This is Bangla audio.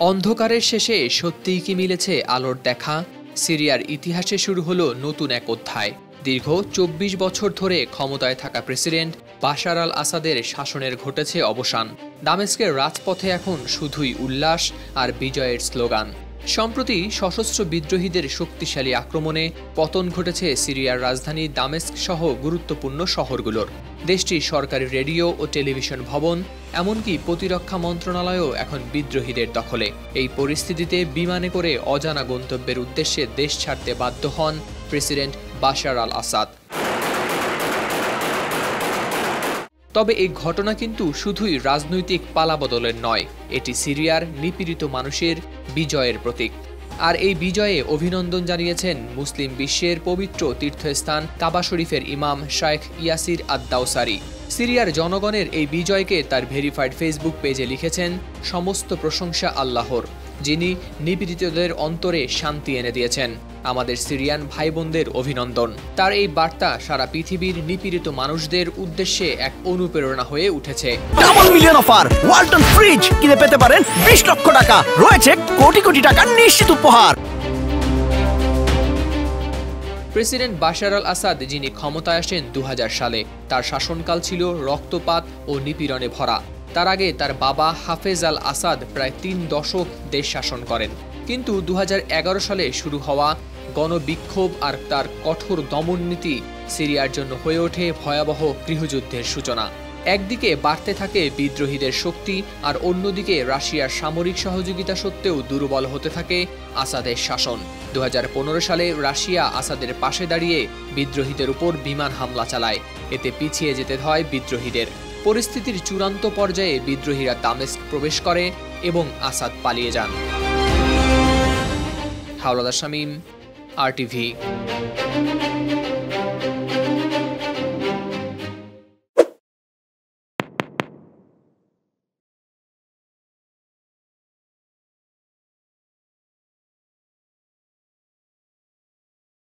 অন্ধকারের শেষে সত্যিই কি মিলেছে আলোর দেখা? সিরিয়ার ইতিহাসে শুরু হলো নতুন এক অধ্যায়। দীর্ঘ ২৪ বছর ধরে ক্ষমতায় থাকা প্রেসিডেন্ট বাশার আল আসাদের শাসনের ঘটেছে অবসান। দামেস্কের রাজপথে এখন শুধুই উল্লাস আর বিজয়ের স্লোগান। সম্প্রতি সশস্ত্র বিদ্রোহীদের শক্তিশালী আক্রমণে পতন ঘটেছে সিরিয়ার রাজধানী দামেস্ক সহ গুরুত্বপূর্ণ শহরগুলোর। দেশটির সরকারি রেডিও ও টেলিভিশন ভবন, এমনকি প্রতিরক্ষা মন্ত্রণালয়ও এখন বিদ্রোহীদের দখলে। এই পরিস্থিতিতে বিমানে করে অজানা গন্তব্যের উদ্দেশ্যে দেশ ছাড়তে বাধ্য হন প্রেসিডেন্ট বাশার আল আসাদ। তবে এই ঘটনা কিন্তু শুধুই রাজনৈতিক পালাবদলের নয়, এটি সিরিয়ার নিপীড়িত মানুষের বিজয়ের প্রতীক। আর এই বিজয়ে অভিনন্দন জানিয়েছেন মুসলিম বিশ্বের পবিত্র তীর্থস্থান কাবা শরীফের ইমাম শাইখ ইয়াসির আদ-দাওসারি। সিরিয়ার জনগণের এই বিজয়কে তার ভেরিফাইড ফেসবুক পেজে লিখেছেন, সমস্ত প্রশংসা আল্লাহর, যিনি নিপীড়িতদের অন্তরে শান্তি এনে দিয়েছেন। আমাদের সিরিয়ান ভাই বোনদের অভিনন্দন। তার এই বার্তা সারা পৃথিবীর নিপীড়িত মানুষদের উদ্দেশ্যে এক অনুপ্রেরণা হয়ে উঠেছে। Double million offer, Walton fridge কিনে পেতে পারেন 20 লক্ষ টাকা, রয়েছে কোটি কোটি টাকার নিশ্চিত উপহার। প্রেসিডেন্ট বাশার আল আসাদ, যিনি ক্ষমতায় আসেন ২০০০ সালে, তার শাসনকাল ছিল রক্তপাত ও নিপীড়নে ভরা। তার আগে তার বাবা হাফেজ আল আসাদ প্রায় ৩ দশক দেশ শাসন করেন। কিন্তু ২০১১ সালে শুরু হওয়া গণবিক্ষোভ আর তার কঠোর দমননীতি সিরিয়ার জন্য হয়ে ওঠে ভয়াবহ গৃহযুদ্ধের সূচনা। একদিকে বাড়তে থাকে বিদ্রোহীদের শক্তি, আর অন্যদিকে রাশিয়ার সামরিক সহযোগিতা সত্ত্বেও দুর্বল হতে থাকে আসাদের শাসন। ২০১৫ সালে রাশিয়া আসাদের পাশে দাঁড়িয়ে বিদ্রোহীদের উপর বিমান হামলা চালায়। এতে পিছিয়ে যেতে হয় বিদ্রোহীদের। পরিস্থিতির চূড়ান্ত পর্যায়ে বিদ্রোহীরা দামেস্ক প্রবেশ করে এবং আসাদ পালিয়ে যান। হাওলাদার শামীম, RTV।